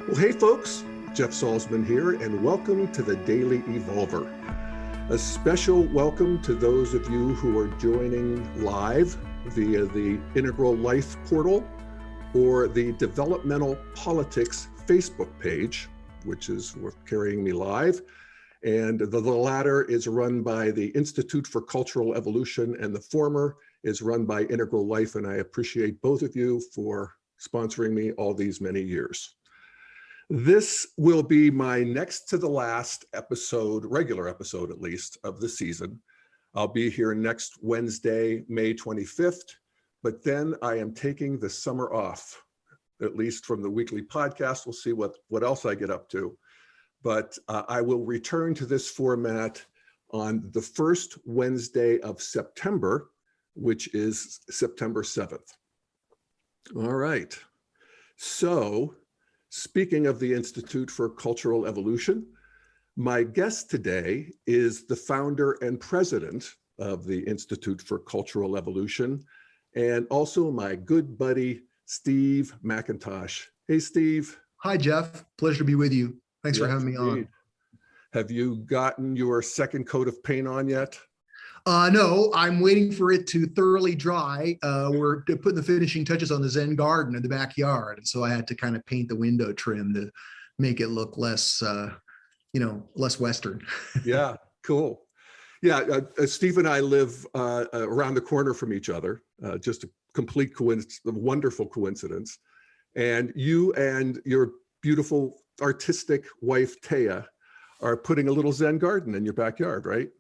Well, hey folks, Jeff Salzman here, and welcome to the Daily Evolver. A special welcome to those of you who are joining live via the Integral Life portal or the Developmental Politics Facebook page, which is worth carrying me live. And the latter is run by the Institute for Cultural Evolution, and the former is run by Integral Life. And I appreciate both of you for sponsoring me all these many years. This will be my next to the last episode, regular episode at least, of the season. I'll be here next Wednesday, May 25th, but then I am taking the summer off, at least from the weekly podcast. We'll see what else I get up to. But I will return to this format on the first Wednesday of September, which is September 7th. All right. So, speaking of the Institute for Cultural Evolution, my guest today is the founder and president of the Institute for Cultural Evolution, and also my good buddy, Steve McIntosh. Hey, Steve. Hi, Jeff. Pleasure to be with you. Thanks for having me on. Have you gotten your second coat of paint on yet? No, I'm waiting for it to thoroughly dry. We're putting the finishing touches on the Zen garden in the backyard. And so I had to kind of paint the window trim to make it look less, less Western. Yeah, cool. Yeah, Steve and I live around the corner from each other. Just a complete coincidence, a wonderful coincidence. And you and your beautiful artistic wife, Taya, are putting a little Zen garden in your backyard, right?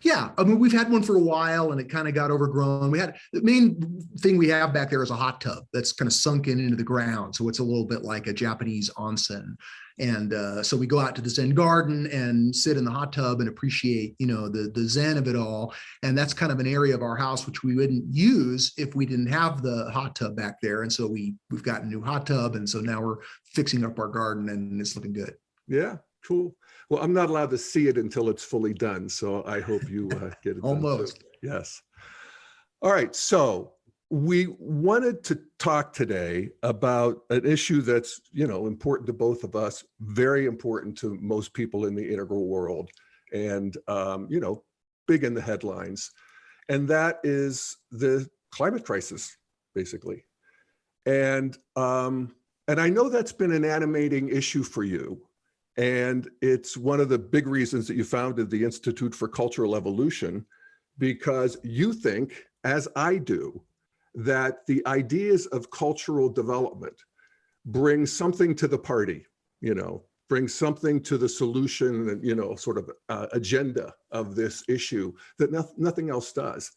Yeah, I mean, we've had one for a while and it kind of got overgrown. The main thing we have back there is a hot tub that's kind of sunken into the ground. So it's a little bit like a Japanese onsen. And so we go out to the Zen garden and sit in the hot tub and appreciate, the Zen of it all. And that's kind of an area of our house which we wouldn't use if we didn't have the hot tub back there. And so we've got a new hot tub. And so now we're fixing up our garden and it's looking good. Yeah, cool. Well, I'm not allowed to see it until it's fully done. So I hope you get it Almost. done too. Yes. All right. So we wanted to talk today about an issue that's, important to both of us, very important to most people in the integral world, and, big in the headlines. And that is the climate crisis, basically. And I know that's been an animating issue for you. And it's one of the big reasons that you founded the Institute for Cultural Evolution, because you think, as I do, that the ideas of cultural development bring something to the party, bring something to the solution and, sort of agenda of this issue that nothing else does.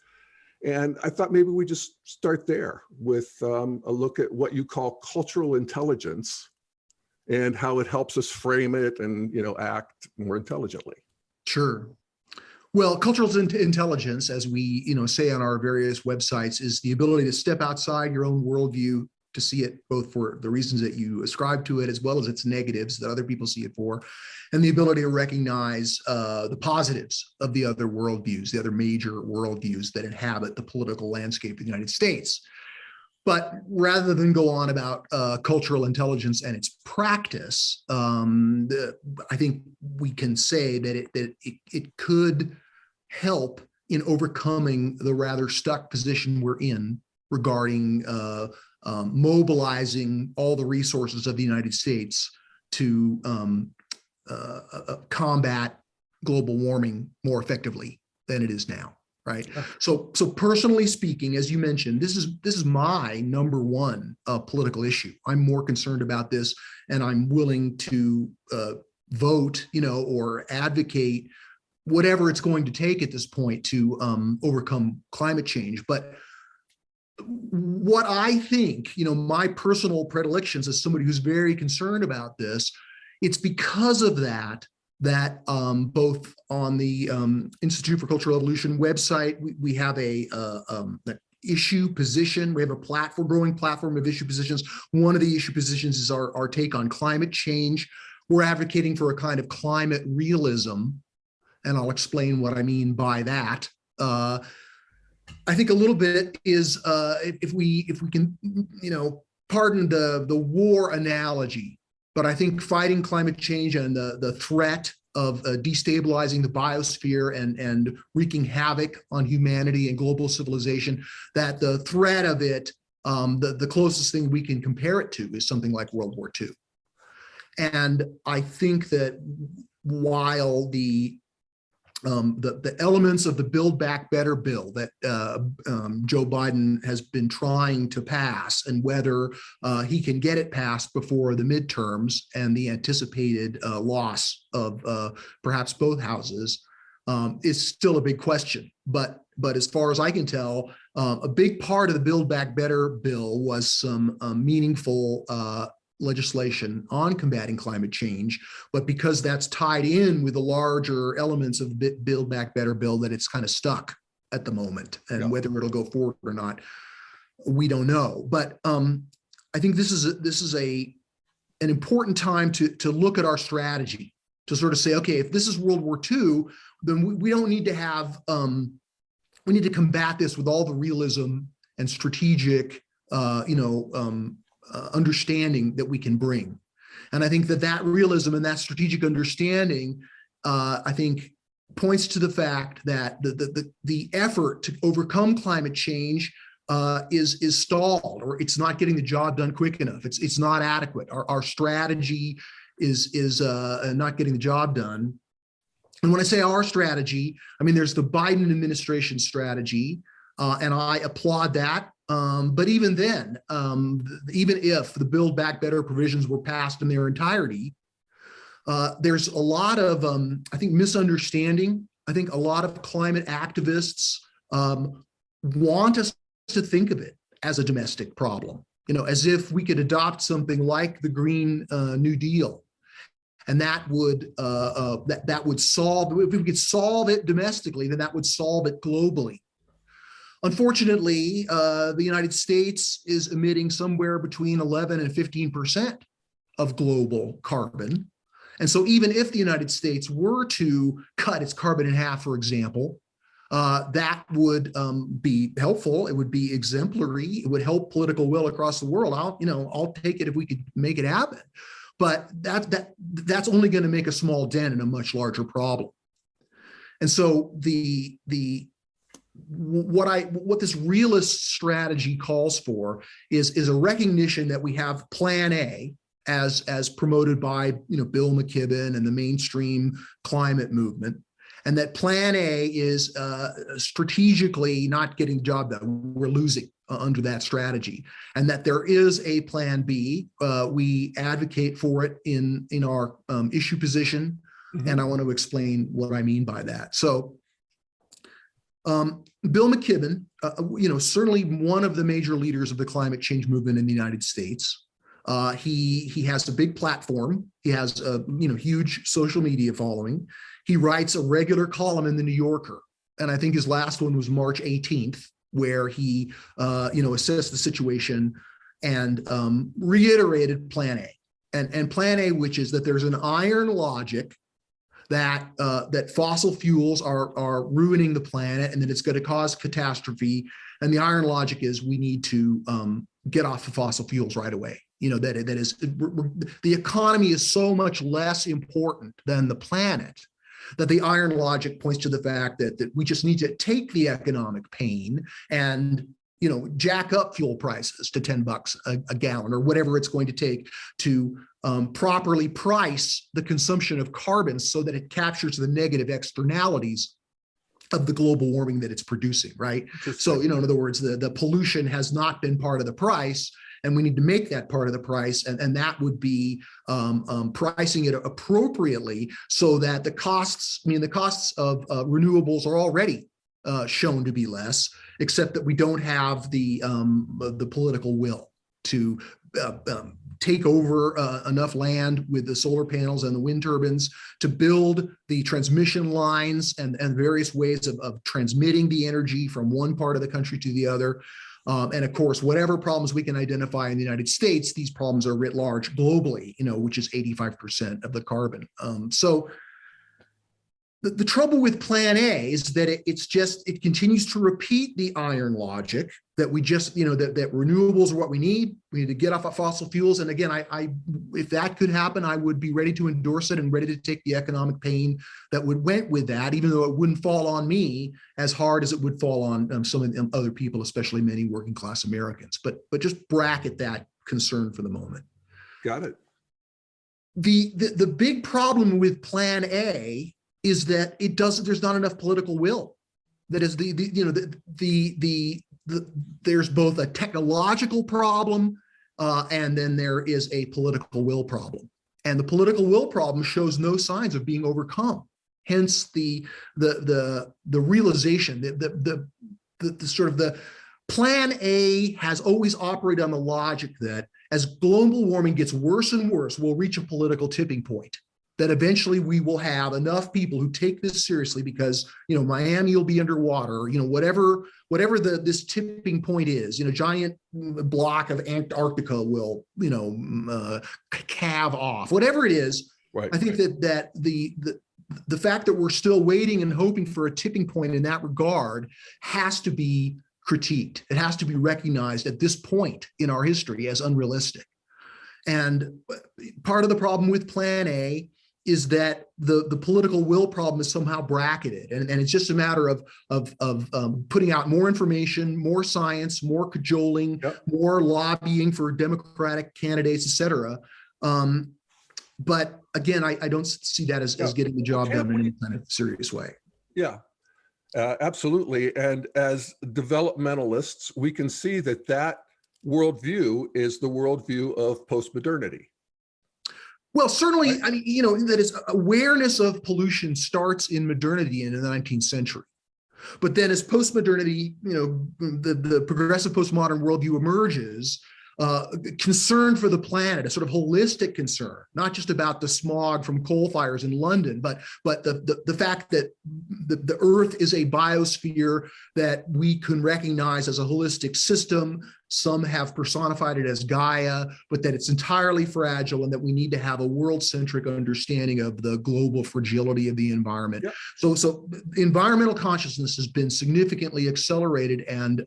And I thought maybe we just start there with a look at what you call cultural intelligence and how it helps us frame it and, act more intelligently. Sure. Well, cultural intelligence, as we say on our various websites, is the ability to step outside your own worldview to see it both for the reasons that you ascribe to it, as well as its negatives that other people see it for, and the ability to recognize the positives of the other worldviews, the other major worldviews that inhabit the political landscape of the United States. But rather than go on about cultural intelligence and its practice, I think we can say that it could help in overcoming the rather stuck position we're in regarding mobilizing all the resources of the United States to combat global warming more effectively than it is now. Right. So personally speaking, as you mentioned, this is my number one political issue. I'm more concerned about this, and I'm willing to vote, or advocate whatever it's going to take at this point to overcome climate change. But what I think, my personal predilections as somebody who's very concerned about this, it's because of that both on the Institute for Cultural Evolution website, we have an issue position. We have a growing platform of issue positions. One of the issue positions is our take on climate change. We're advocating for a kind of climate realism, and I'll explain what I mean by that. I think a little bit is if we can, pardon the war analogy. But I think fighting climate change and the threat of destabilizing the biosphere and wreaking havoc on humanity and global civilization, that the threat of it, the closest thing we can compare it to is something like World War II. And I think that while the elements of the Build Back Better bill that Joe Biden has been trying to pass, and whether he can get it passed before the midterms and the anticipated loss of perhaps both houses, is still a big question. But as far as I can tell, a big part of the Build Back Better bill was some meaningful legislation on combating climate change, but because that's tied in with the larger elements of the Build Back Better bill, that it's kind of stuck at the moment, and whether it'll go forward or not, we don't know. But I think this is an important time to look at our strategy, to sort of say, okay, if this is World War II, then we don't need to have we need to combat this with all the realism and strategic understanding that we can bring. And I think that realism and that strategic understanding, I think, points to the fact that the effort to overcome climate change is stalled, or it's not getting the job done quick enough. It's not adequate. Our strategy is not getting the job done. And when I say our strategy, I mean, there's the Biden administration strategy, and I applaud that. But even then, even if the Build Back Better provisions were passed in their entirety, there's a lot of, I think, misunderstanding. I think a lot of climate activists want us to think of it as a domestic problem, as if we could adopt something like the Green New Deal, and that would solve. If we could solve it domestically, then that would solve it globally. Unfortunately, the United States is emitting somewhere between 11 and 15% of global carbon. And so even if the United States were to cut its carbon in half, for example, that would be helpful. It would be exemplary. It would help political will across the world. I'll take it if we could make it happen. But that's only going to make a small dent in a much larger problem. And so what this realist strategy calls for is a recognition that we have Plan A, as promoted by Bill McKibben and the mainstream climate movement, and that Plan A is strategically not getting the job done. We're losing under that strategy, and that there is a Plan B. We advocate for it in our issue position, and I want to explain what I mean by that. So. Bill McKibben, certainly one of the major leaders of the climate change movement in the United States. He has a big platform. He has a huge social media following. He writes a regular column in the New Yorker, and I think his last one was March 18th, where he assessed the situation and reiterated Plan A, and Plan A, which is that there's an iron logic that fossil fuels are ruining the planet, and that it's going to cause catastrophe. And the iron logic is we need to get off of fossil fuels right away. That is, the economy is so much less important than the planet, that the iron logic points to the fact that we just need to take the economic pain and jack up fuel prices to $10 a gallon, or whatever it's going to take to properly price the consumption of carbon so that it captures the negative externalities of the global warming that it's producing, right? So, in other words, the pollution has not been part of the price, and we need to make that part of the price, and that would be pricing it appropriately so that the costs of renewables are already shown to be less, except that we don't have the political will to take over enough land with the solar panels and the wind turbines to build the transmission lines and various ways of transmitting the energy from one part of the country to the other. And of course, whatever problems we can identify in the United States, these problems are writ large globally, which is 85% of the carbon. So the trouble with Plan A is that it continues to repeat the iron logic, that we just, that renewables are what we need. We need to get off of fossil fuels. And again, if that could happen, I would be ready to endorse it and ready to take the economic pain that went with that, even though it wouldn't fall on me as hard as it would fall on some of the other people, especially many working class Americans. But just bracket that concern for the moment. Got it. The big problem with Plan A is that there's not enough political will. That is there's both a technological problem and then there is a political will problem. And the political will problem shows no signs of being overcome. Hence the realization that the sort of the Plan A has always operated on the logic that as global warming gets worse and worse, we'll reach a political tipping point. That eventually we will have enough people who take this seriously because, Miami will be underwater, whatever this tipping point is, giant block of Antarctica will, calve off, whatever it is. Right. I think that the fact that we're still waiting and hoping for a tipping point in that regard has to be critiqued. It has to be recognized at this point in our history as unrealistic. And part of the problem with Plan A is that the political will problem is somehow bracketed, and it's just a matter of putting out more information, more science, more cajoling, yep, more lobbying for Democratic candidates, et cetera. But again, I don't see that as getting the job done in any kind of serious way. Yeah, absolutely. And as developmentalists, we can see that worldview is the worldview of postmodernity. Well, certainly, I mean, that is awareness of pollution starts in modernity in the 19th century. But then as postmodernity, the progressive postmodern worldview emerges, concern for the planet, a sort of holistic concern, not just about the smog from coal fires in London, but the fact that the Earth is a biosphere that we can recognize as a holistic system. Some have personified it as Gaia, but that it's entirely fragile and that we need to have a world-centric understanding of the global fragility of the environment. Yep. So environmental consciousness has been significantly accelerated and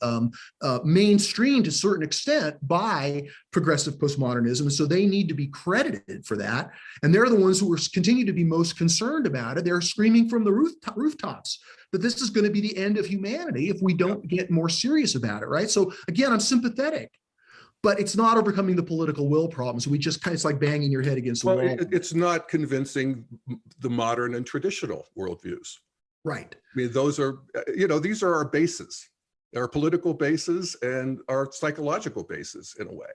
mainstreamed to a certain extent by progressive postmodernism. So they need to be credited for that. And they're the ones who continue to be most concerned about it. They're screaming from the rooftops that this is going to be the end of humanity if we don't get more serious about it, right? So again, I'm sympathetic, but it's not overcoming the political will problem. So we just kind of, it's like banging your head against the wall. It's not convincing the modern and traditional worldviews. Right. I mean, those are, these are our bases, our political bases and our psychological bases in a way.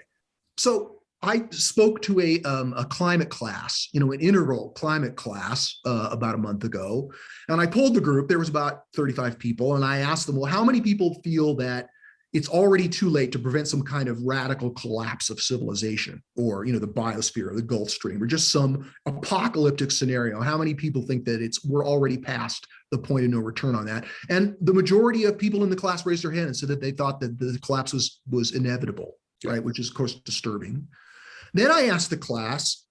So I spoke to a climate class, an integral climate class about a month ago, and I polled the group. There was about 35 people, and I asked them, well, how many people feel that it's already too late to prevent some kind of radical collapse of civilization or, the biosphere or the Gulf Stream or just some apocalyptic scenario? How many people think that we're already past the point of no return on that? And the majority of people in the class raised their hand and said that they thought that the collapse was inevitable, right? Which is, of course, disturbing. Then I asked the class,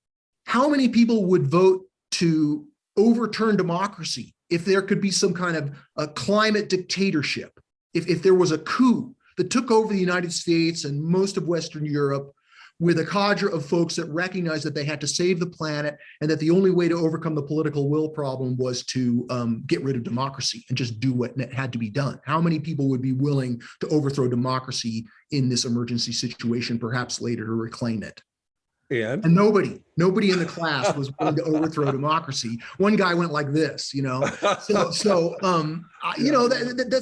how many people would vote to overturn democracy if there could be some kind of a climate dictatorship, if there was a coup that took over the United States and most of Western Europe with a cadre of folks that recognized that they had to save the planet and that the only way to overcome the political will problem was to get rid of democracy and just do what had to be done? How many people would be willing to overthrow democracy in this emergency situation, perhaps later to reclaim it? And nobody in the class was willing to overthrow democracy. One guy went like this, that's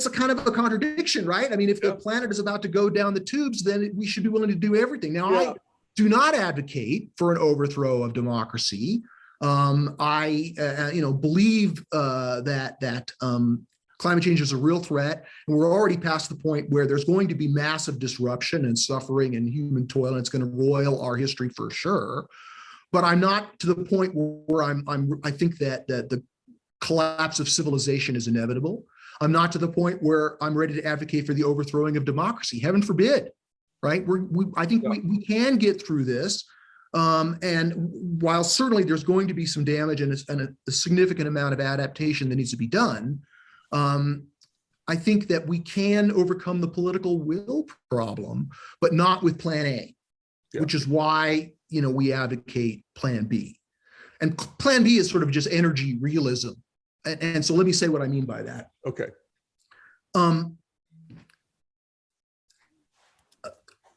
a kind of a contradiction, right? I mean, if the planet is about to go down the tubes, then we should be willing to do everything. Now, I do not advocate for an overthrow of democracy. I believe that climate change is a real threat, and we're already past the point where there's going to be massive disruption and suffering and human toil, and it's going to roil our history for sure. But I'm not to the point where I think that the collapse of civilization is inevitable. I'm not to the point where I'm ready to advocate for the overthrowing of democracy. Heaven forbid, right? I think we can get through this. And while certainly there's going to be some damage and a significant amount of adaptation that needs to be done, I think that we can overcome the political will problem, but not with Plan A, which is why, we advocate Plan B. And Plan B is sort of just energy realism. And so let me say what I mean by that. Okay.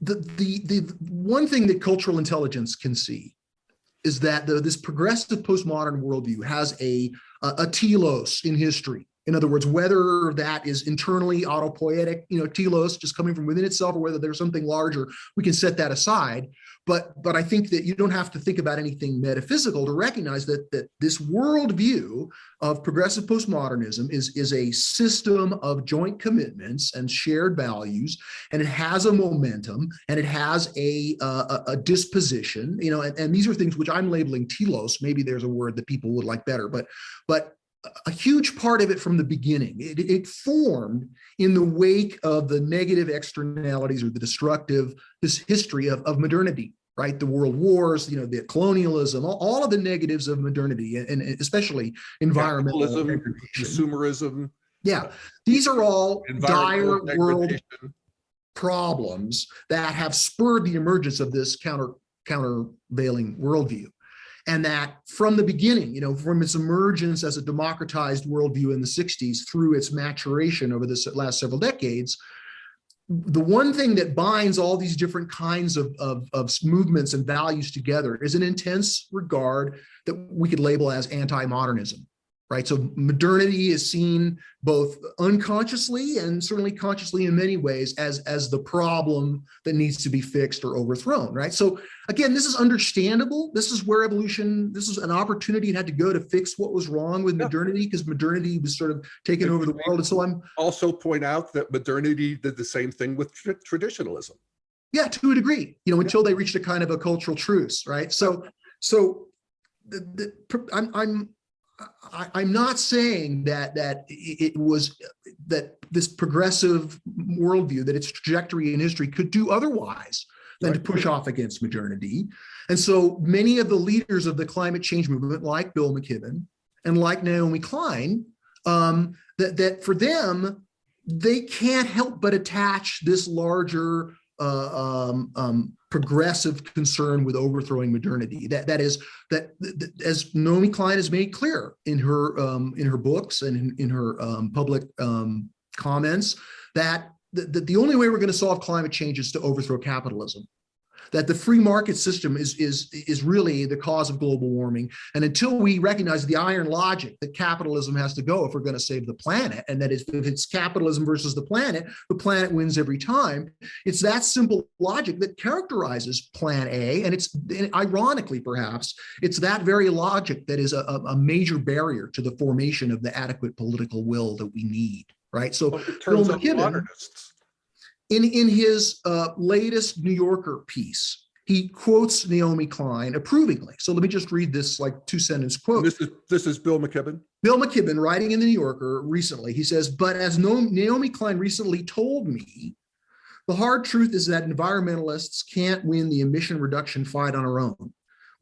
The one thing that cultural intelligence can see is that this progressive postmodern worldview has a telos in history. In other words, whether that is internally autopoietic, telos just coming from within itself, or whether there's something larger, we can set that aside. But I think that you don't have to think about anything metaphysical to recognize that this worldview of progressive postmodernism is a system of joint commitments and shared values, and it has a momentum, and it has a disposition, and these are things which I'm labeling telos. Maybe there's a word that people would like better, but a huge part of it from the beginning, it formed in the wake of the negative externalities or the destructive history of modernity, right? The world wars, the colonialism, all of the negatives of modernity, and especially environmental consumerism. Yeah, these are all dire world problems that have spurred the emergence of this countervailing worldview. And that from the beginning, from its emergence as a democratized worldview in the 60s through its maturation over the last several decades, the one thing that binds all these different kinds of movements and values together is an intense regard that we could label as anti-modernism, right? So modernity is seen both unconsciously and certainly consciously in many ways as the problem that needs to be fixed or overthrown, right? So again, this is understandable. This is where evolution, this is an opportunity it had to go to fix what was wrong with modernity, because modernity was sort of taking over the world. And so I'm also point out that modernity did the same thing with traditionalism. Yeah, to a degree, until they reached a kind of a cultural truce, right? So I'm not saying that it was that this progressive worldview, that its trajectory in history could do otherwise than to push off against modernity. And so many of the leaders of the climate change movement, like Bill McKibben and like Naomi Klein, that for them, they can't help but attach this larger progressive concern with overthrowing modernity. That as Naomi Klein has made clear in her books and in her public comments, that the only way we're going to solve climate change is to overthrow capitalism. That the free market system is really the cause of global warming. And until we recognize the iron logic that capitalism has to go if we're going to save the planet, and that if it's capitalism versus the planet wins every time. It's that simple logic that characterizes Plan A. And it's, ironically, perhaps, it's that very logic that is a major barrier to the formation of the adequate political will that we need, right? So Bill McKibben, in his latest New Yorker piece, he quotes Naomi Klein approvingly. So let me just read this like 2-sentence quote. This is Bill McKibben? Bill McKibben, writing in the New Yorker recently, he says, "But as Naomi Klein recently told me, the hard truth is that environmentalists can't win the emission reduction fight on our own.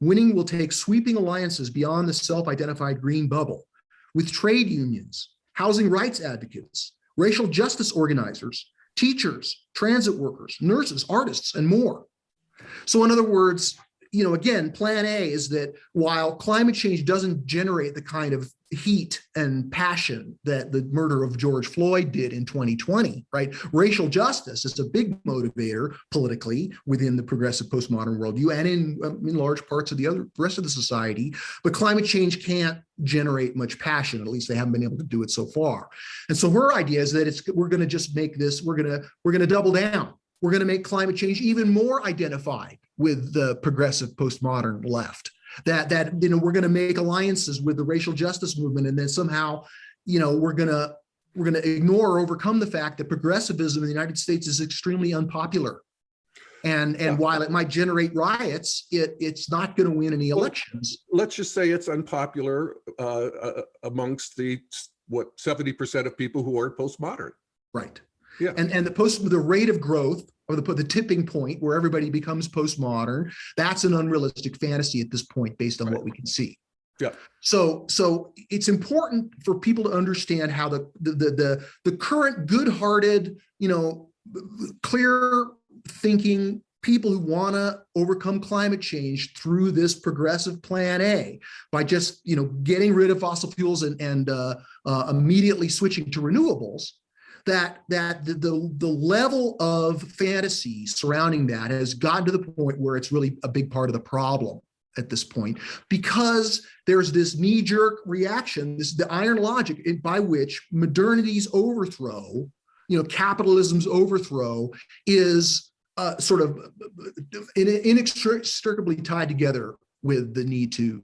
Winning will take sweeping alliances beyond the self-identified green bubble with trade unions, housing rights advocates, racial justice organizers, teachers, transit workers, nurses, artists, and more." So in other words, again, Plan A is that while climate change doesn't generate the kind of heat and passion that the murder of George Floyd did in 2020, right? Racial justice is a big motivator politically within the progressive postmodern worldview and in large parts of the rest of the society. But climate change can't generate much passion. At least they haven't been able to do it so far. And so her idea is that we're going to just make this, we're going to double down. We're going to make climate change even more identified with the progressive postmodern left. That we're going to make alliances with the racial justice movement, and then somehow, we're going to ignore or overcome the fact that progressivism in the United States is extremely unpopular. And while it might generate riots, it's not going to win any elections. Let's just say it's unpopular amongst the 70% of people who are postmodern. Right. Yeah. And the rate of growth, or the tipping point where everybody becomes postmodern, that's an unrealistic fantasy at this point based on what we can see. Yeah. So it's important for people to understand how the current good-hearted, clear thinking people who want to overcome climate change through this progressive plan A by just getting rid of fossil fuels and immediately switching to renewables, that the level of fantasy surrounding that has gotten to the point where it's really a big part of the problem at this point, because there's this knee-jerk reaction, the iron logic by which modernity's overthrow, capitalism's overthrow, is sort of inextricably tied together with the need to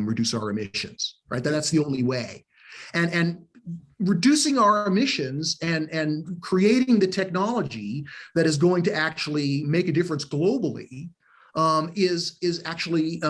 reduce our emissions, right? That's the only way. And reducing our emissions and creating the technology that is going to actually make a difference globally is actually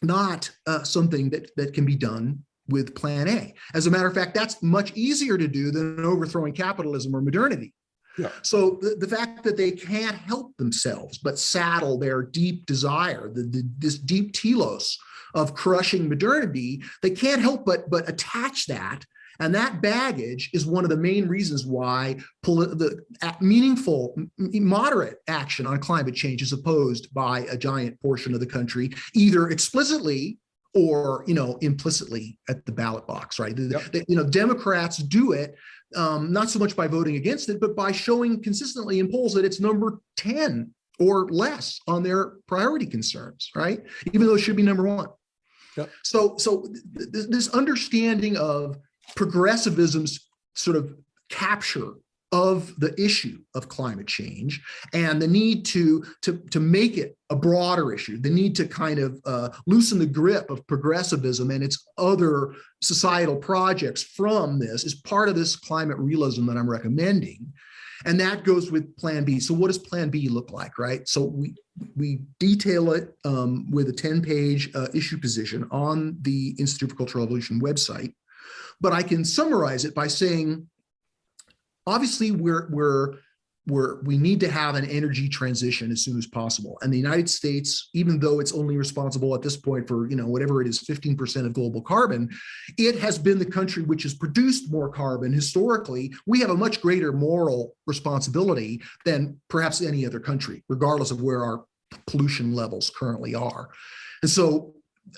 not something that can be done with Plan A. As a matter of fact, that's much easier to do than overthrowing capitalism or modernity. Yeah. So the fact that they can't help themselves but saddle their deep desire, this deep telos of crushing modernity, they can't help but attach that. And that baggage is one of the main reasons why the meaningful, moderate action on climate change is opposed by a giant portion of the country, either explicitly or implicitly at the ballot box, right? Yep. Democrats do it not so much by voting against it, but by showing consistently in polls that it's number 10 or less on their priority concerns, right? Even though it should be number 1. Yep. So this understanding of progressivism's sort of capture of the issue of climate change and the need to make it a broader issue, the need to kind of loosen the grip of progressivism and its other societal projects from this is part of this climate realism that I'm recommending. And that goes with Plan B. So what does Plan B look like, right? So we detail it with a 10-page issue position on the Institute for Cultural Evolution website. But I can summarize it by saying, obviously, we need to have an energy transition as soon as possible. And the United States, even though it's only responsible at this point for, whatever it is, 15% of global carbon, it has been the country which has produced more carbon historically. We have a much greater moral responsibility than perhaps any other country, regardless of where our pollution levels currently are. And so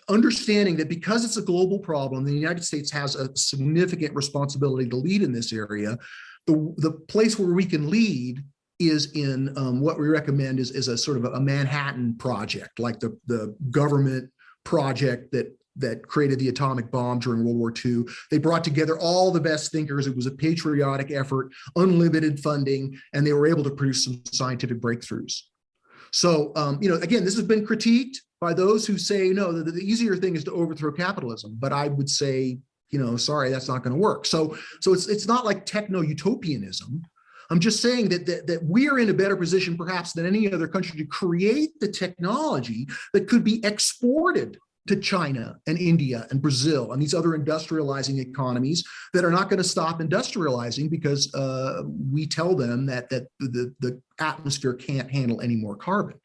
understanding that because it's a global problem, the United States has a significant responsibility to lead in this area. The place where we can lead is in what we recommend is a sort of a Manhattan project, like the government project that created the atomic bomb during World War II. They brought together all the best thinkers. It was a patriotic effort, unlimited funding, and they were able to produce some scientific breakthroughs. So, again, this has been critiqued by those who say, no, the easier thing is to overthrow capitalism. But I would say, sorry, that's not going to work. So it's not like techno-utopianism. I'm just saying that we're in a better position perhaps than any other country to create the technology that could be exported to China and India and Brazil and these other industrializing economies that are not going to stop industrializing because we tell them that the atmosphere can't handle any more carbon.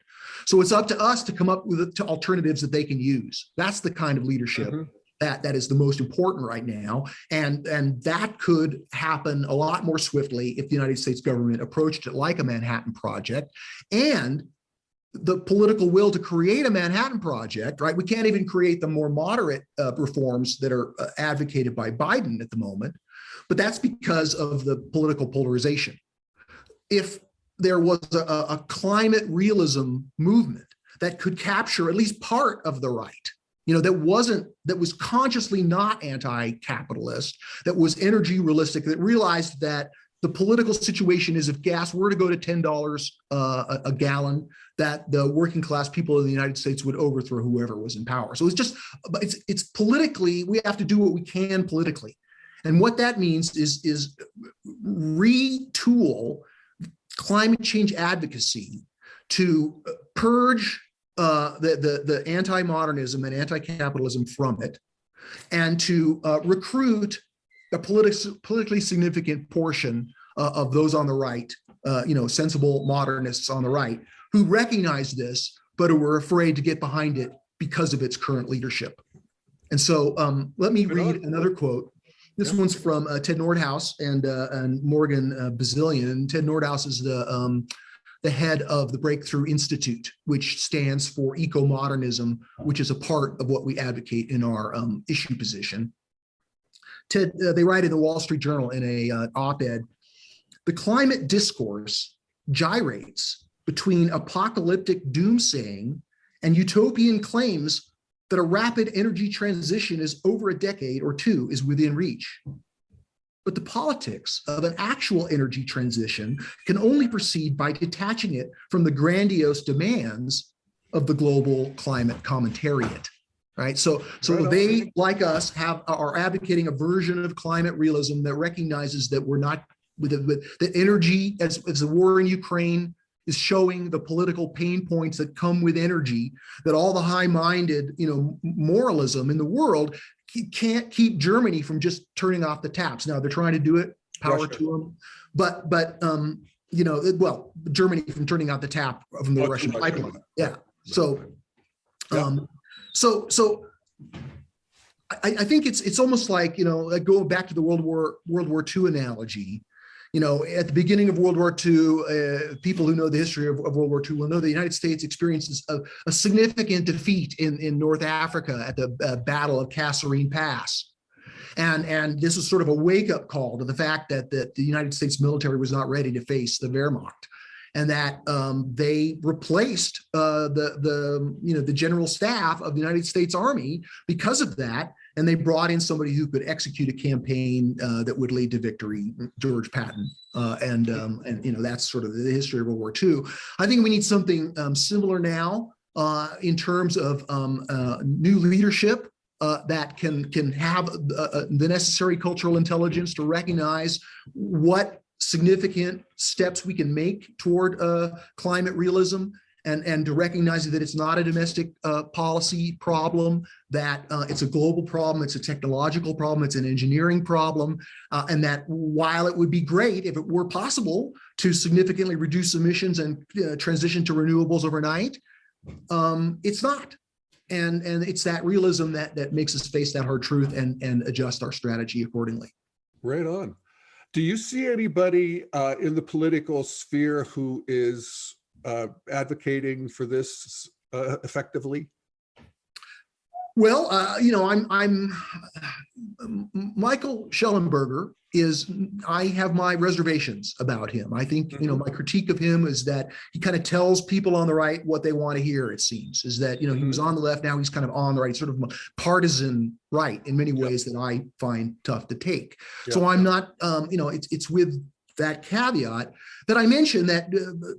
So it's up to us to come up with alternatives that they can use. That's the kind of leadership that is the most important right now. And that could happen a lot more swiftly if the United States government approached it like a Manhattan Project. And the political will to create a Manhattan Project, right? We can't even create the more moderate reforms that are advocated by Biden at the moment, but that's because of the political polarization. If there was a climate realism movement that could capture at least part of the right, that was consciously not anti-capitalist, that was energy realistic, that realized that the political situation is if gas were to go to $10 a gallon, that the working class people of the United States would overthrow whoever was in power. So it's politically, we have to do what we can politically. And what that means is retool climate change advocacy to purge the anti-modernism and anti-capitalism from it, and to recruit a politically significant portion of those on the right, sensible modernists on the right, who recognize this, but who are afraid to get behind it because of its current leadership. And so let me Good read on. another quote. This Yeah. one's from Ted Nordhaus and Morgan Bazilian. Ted Nordhaus is the head of the Breakthrough Institute, which stands for eco-modernism, which is a part of what we advocate in our issue position. Ted, they write in the Wall Street Journal in a op-ed, the climate discourse gyrates between apocalyptic doomsaying and utopian claims that a rapid energy transition is over a decade or two is within reach. But the politics of an actual energy transition can only proceed by detaching it from the grandiose demands of the global climate commentariat. Right. So they, like us, are advocating a version of climate realism that recognizes that we're not that energy, as the war in Ukraine is showing the political pain points that come with energy, that all the high-minded, moralism in the world can't keep Germany from just turning off the taps. Now they're trying to do it, power Russia. To them, but Germany from turning out the tap from the Russian pipeline. Yeah. So, so I think it's almost like, going back to the World War II analogy. At the beginning of World War II, people who know the history of World War II will know the United States experiences a significant defeat in North Africa at the Battle of Kasserine Pass. And this was sort of a wake-up call to the fact that the United States military was not ready to face the Wehrmacht, and that they replaced the general staff of the United States Army because of that. And they brought in somebody who could execute a campaign that would lead to victory, George Patton. And that's sort of the history of World War II. I think we need something similar now in terms of new leadership that can have the necessary cultural intelligence to recognize what significant steps we can make toward climate realism, and to recognize that it's not a domestic policy problem, that it's a global problem, it's a technological problem, it's an engineering problem, and that while it would be great if it were possible to significantly reduce emissions and transition to renewables overnight, it's not. And it's that realism that makes us face that hard truth and adjust our strategy accordingly. Right on. Do you see anybody in the political sphere who is advocating for this effectively? Well, I'm Michael Schellenberger I have my reservations about him. I think, my critique of him is that he kind of tells people on the right what they want to hear, it seems, is that, he was on the left, now he's kind of on the right, sort of partisan right in many ways that I find tough to take. So I'm not, it's with that caveat that I mentioned that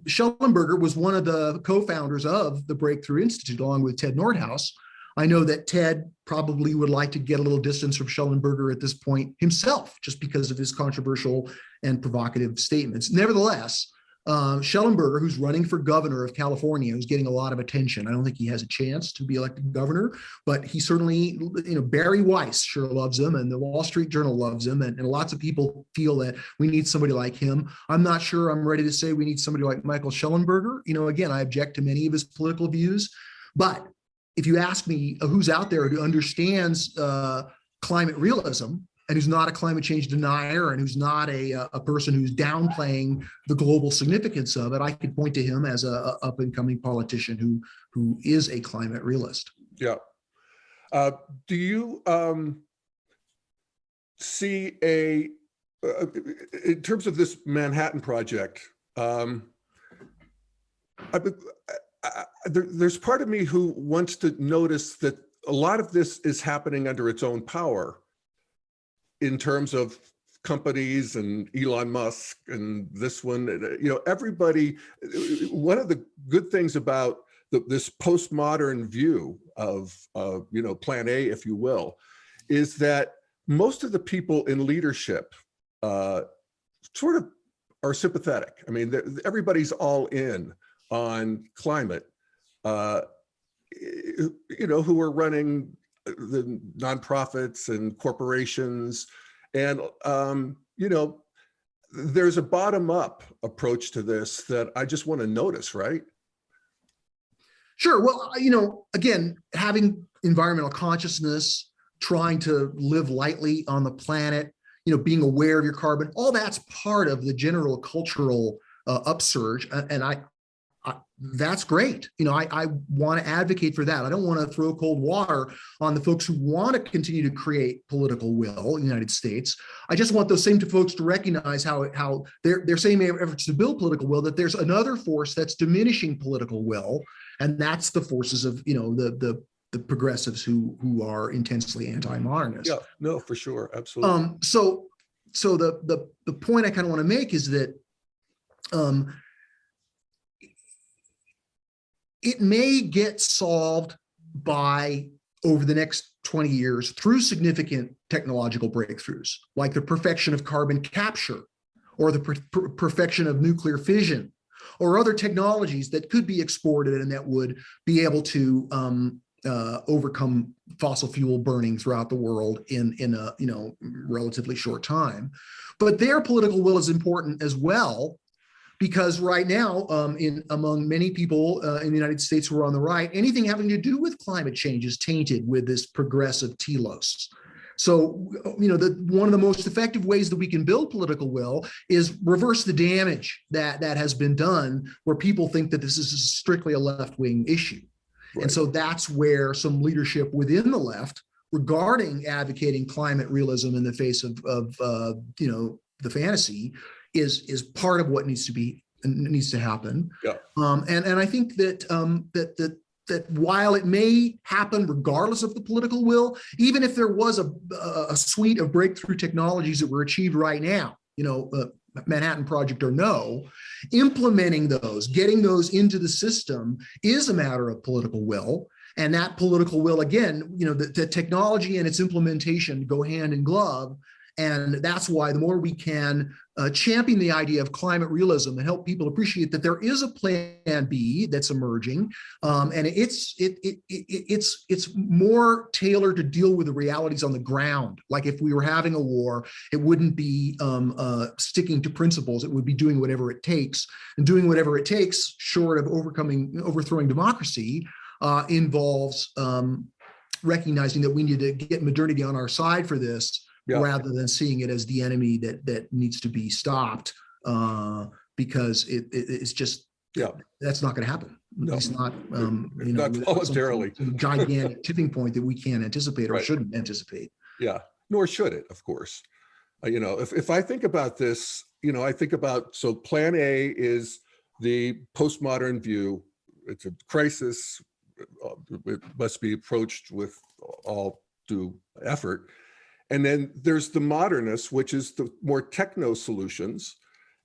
Schellenberger was one of the co-founders of the Breakthrough Institute, along with Ted Nordhaus. I know that Ted probably would like to get a little distance from Schellenberger at this point himself, just because of his controversial and provocative statements. Nevertheless, Schellenberger, who's running for governor of California, who's getting a lot of attention. I don't think he has a chance to be elected governor, but he certainly, Barry Weiss sure loves him, and the Wall Street Journal loves him, and lots of people feel that we need somebody like him. I'm not sure I'm ready to say we need somebody like Michael Schellenberger. Again, I object to many of his political views, but if you ask me who's out there who understands climate realism and who's not a climate change denier and who's not a person who's downplaying the global significance of it, I could point to him as a up and coming politician who is a climate realist. Yeah. Do you see in terms of this Manhattan Project, there's part of me who wants to notice that a lot of this is happening under its own power in terms of companies and Elon Musk and this one, everybody. One of the good things about this postmodern view of, Plan A, if you will, is that most of the people in leadership sort of are sympathetic. I mean, everybody's all in on climate, who are running the nonprofits and corporations. And, there's a bottom-up approach to this that I just want to notice, right? Sure. Well, again, having environmental consciousness, trying to live lightly on the planet, being aware of your carbon, all that's part of the general cultural upsurge. And that's great. I want to advocate for that. I don't want to throw cold water on the folks who want to continue to create political will in the United States. I just want those same folks to recognize how their same efforts to build political will, that there's another force that's diminishing political will, and that's the forces of the progressives who are intensely anti-modernist. Yeah, no, for sure, absolutely. So the point I kind of want to make is that it may get solved over the next 20 years through significant technological breakthroughs, like the perfection of carbon capture, or the perfection of nuclear fission, or other technologies that could be exported and that would be able to overcome fossil fuel burning throughout the world in a relatively short time. But their political will is important as well, because right now, among many people in the United States who are on the right, anything having to do with climate change is tainted with this progressive telos. So, one of the most effective ways that we can build political will is reverse the damage that has been done, where people think that this is strictly a left-wing issue. Right. And so that's where some leadership within the left regarding advocating climate realism in the face of the fantasy is part of what needs to happen. Yeah. And I think that while it may happen regardless of the political will, even if there was a suite of breakthrough technologies that were achieved right now, Manhattan Project or no, implementing those, getting those into the system is a matter of political will. And that political will, again, the technology and its implementation go hand in glove. And that's why the more we can champion the idea of climate realism and help people appreciate that there is a plan B that's emerging, and it's more tailored to deal with the realities on the ground. Like if we were having a war, it wouldn't be sticking to principles. It would be doing whatever it takes, and doing whatever it takes, short of overthrowing democracy, involves recognizing that we need to get modernity on our side for this. Yeah. Rather than seeing it as the enemy that needs to be stopped, because it's just that's not going to happen. No. It's not not voluntarily gigantic tipping point that we can't anticipate or shouldn't anticipate. Yeah, nor should it, of course. If I think about this, I think about, so Plan A is the postmodern view. It's a crisis. It must be approached with all due effort. And then there's the modernists, which is the more techno solutions.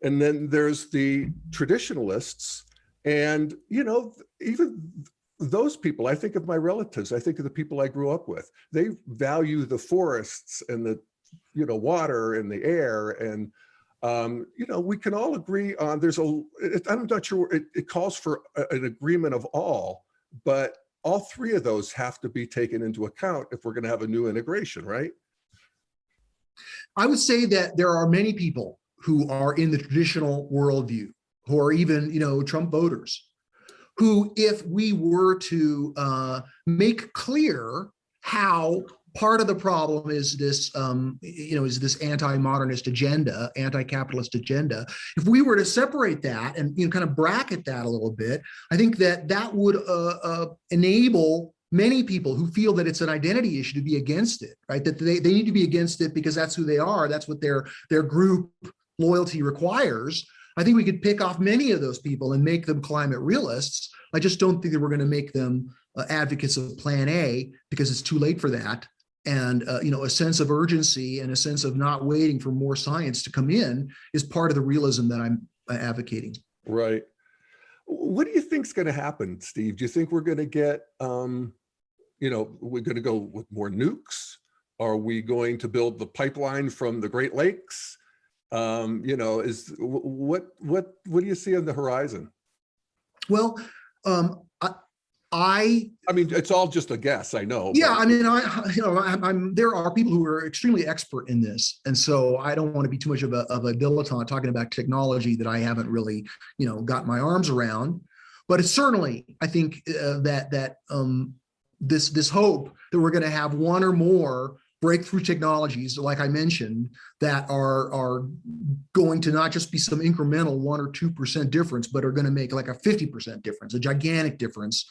And then there's the traditionalists. And, even those people, I think of my relatives, I think of the people I grew up with. They value the forests and the, water and the air. And, we can all agree on, I'm not sure, it calls for an agreement of all, but all three of those have to be taken into account if we're going to have a new integration, right? I would say that there are many people who are in the traditional worldview, who are even, Trump voters, who, if we were to make clear how part of the problem is this, is this anti-modernist agenda, anti-capitalist agenda, if we were to separate that and kind of bracket that a little bit, I think that would enable many people who feel that it's an identity issue to be against it, right? That they need to be against it because that's who they are. That's what their group loyalty requires. I think we could pick off many of those people and make them climate realists. I just don't think that we're going to make them advocates of Plan A, because it's too late for that. And a sense of urgency and a sense of not waiting for more science to come in is part of the realism that I'm advocating. Right. What do you think is going to happen, Steve? Do you think we're going to get we're going to go with more nukes? Are we going to build the pipeline from the Great Lakes? What do you see on the horizon? Well, I mean, it's all just a guess, I know. Yeah, but. There are people who are extremely expert in this, and so I don't want to be too much of a dilettante talking about technology that I haven't really, got my arms around. But it's certainly, I think that this hope that we're going to have one or more breakthrough technologies, like I mentioned, that are going to not just be some incremental 1 or 2% difference, but are going to make like a 50% difference, a gigantic difference,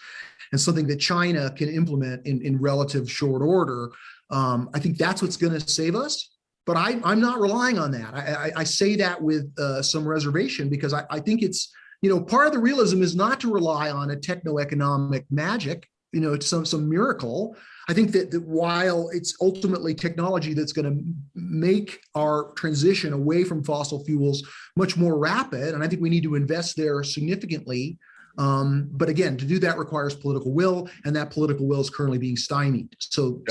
and something that China can implement in relative short order. I think that's what's going to save us. But I'm not relying on that. I say that with some reservation, because I think it's, part of the realism is not to rely on a techno-economic magic, it's some miracle. I think that while it's ultimately technology that's going to make our transition away from fossil fuels much more rapid, and I think we need to invest there significantly. But again, to do that requires political will, and that political will is currently being stymied. So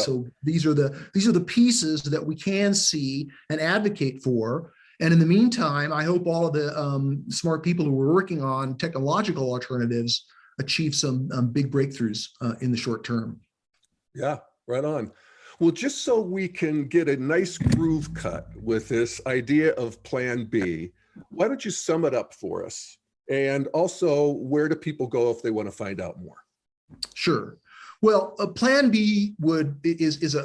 these are the pieces that we can see and advocate for. And in the meantime, I hope all of the smart people who are working on technological alternatives achieve some big breakthroughs in the short term. Yeah, right on. Well, just so we can get a nice groove cut with this idea of Plan B, why don't you sum it up for us? And also, where do people go if they want to find out more? Sure. Well, a Plan B is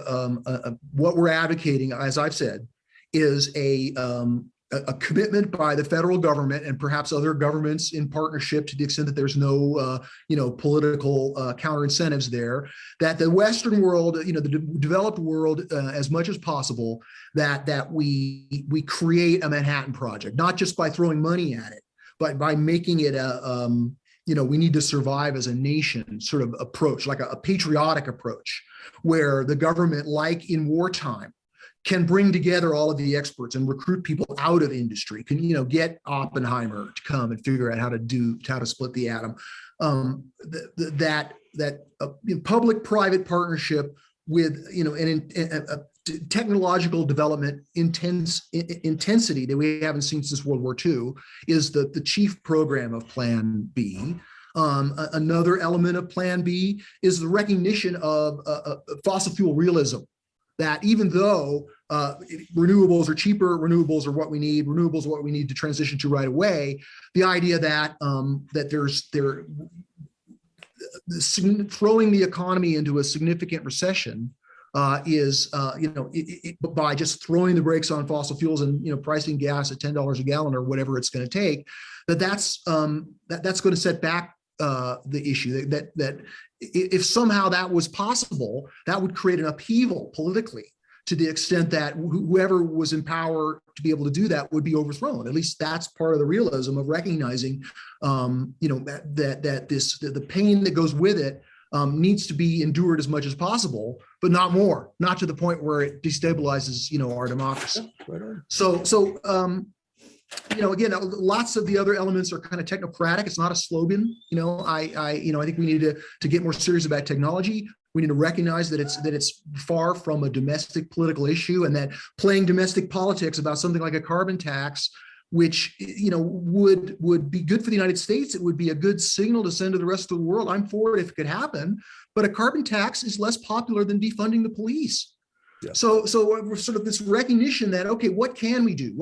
what we're advocating, as I've said, is a commitment by the federal government and perhaps other governments in partnership, to the extent that there's no political counter incentives there, that the Western world, the developed world, as much as possible, that we create a Manhattan Project, not just by throwing money at it, but by making it we need to survive as a nation sort of approach, like a patriotic approach, where the government, like in wartime, can bring together all of the experts and recruit people out of industry, can get Oppenheimer to come and figure out how to split the atom. That public-private partnership with technological development intensity that we haven't seen since World War II is the chief program of Plan B. Another element of Plan B is the recognition of fossil fuel realism, that even though renewables are cheaper, renewables are what we need, renewables are what we need to transition to right away, the idea that throwing the economy into a significant recession is by just throwing the brakes on fossil fuels and pricing gas at $10 a gallon or whatever it's going to take, that's going to set back the issue. That if somehow that was possible, that would create an upheaval politically, to the extent that whoever was in power to be able to do that would be overthrown. At least that's part of the realism of recognizing, the pain that goes with it needs to be endured as much as possible, but not more, not to the point where it destabilizes, our democracy. Right on. Again, lots of the other elements are kind of technocratic. It's not a slogan. I think we need to get more serious about technology. We need to recognize that it's far from a domestic political issue, and that playing domestic politics about something like a carbon tax, which would be good for the United States, it would be a good signal to send to the rest of the world. I'm for it if it could happen, but a carbon tax is less popular than defunding the police. Yeah. So we're sort of this recognition that, okay, what can we do?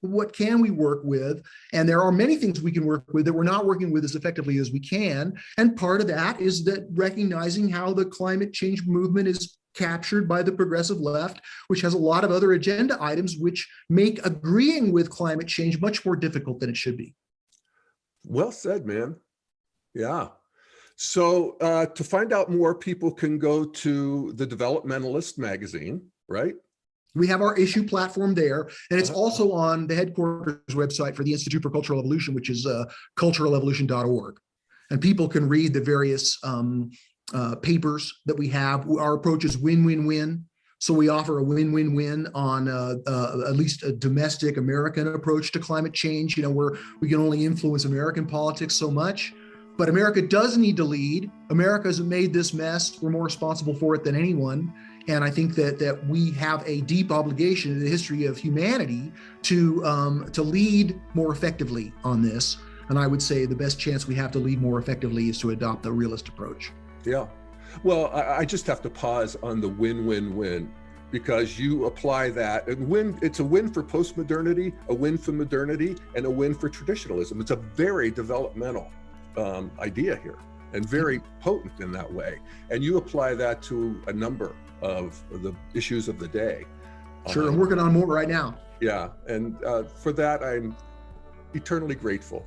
What can we work with? And there are many things we can work with that we're not working with as effectively as we can. And part of that is that recognizing how the climate change movement is captured by the progressive left, which has a lot of other agenda items which make agreeing with climate change much more difficult than it should be. Well said, man. Yeah. So to find out more, people can go to the Developmentalist magazine, right? We have our issue platform there, and it's also on the headquarters website for the Institute for Cultural Evolution, which is culturalevolution.org. And people can read the various papers that we have. Our approach is win-win-win. So we offer a win-win-win on at least a domestic American approach to climate change, where we can only influence American politics so much. But America does need to lead. America's made this mess. We're more responsible for it than anyone. And I think that we have a deep obligation in the history of humanity to lead more effectively on this. And I would say the best chance we have to lead more effectively is to adopt the realist approach. Yeah. Well, I just have to pause on the win-win-win, because you apply that, and it's a win for postmodernity, a win for modernity, and a win for traditionalism. It's a very developmental idea here. and very potent in that way. And you apply that to a number of the issues of the day. Sure, I'm working on more right now. Yeah, and for that, I'm eternally grateful.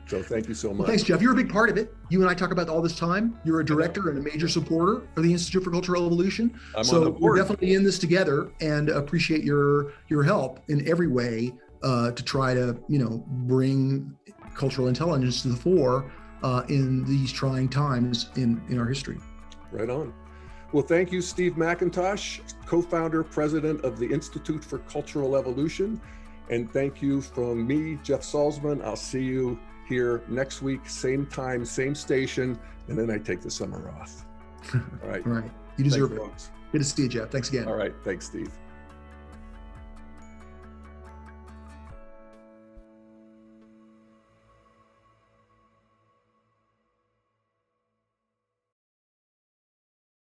So thank you so much. Well, thanks, Jeff. You're a big part of it. You and I talk about all this time. You're a director and a major supporter of the Institute for Cultural Evolution. So we're definitely in this together, and appreciate your help in every way to try to bring cultural intelligence to the fore in these trying times in our history. Right on. Well, thank you, Steve McIntosh, co-founder, president of the Institute for Cultural Evolution. And thank you from me, Jeff Salzman. I'll see you here next week, same time, same station, and then I take the summer off. All right. All right. You deserve it. Good to see you, Jeff. Thanks again. All right. Thanks, Steve.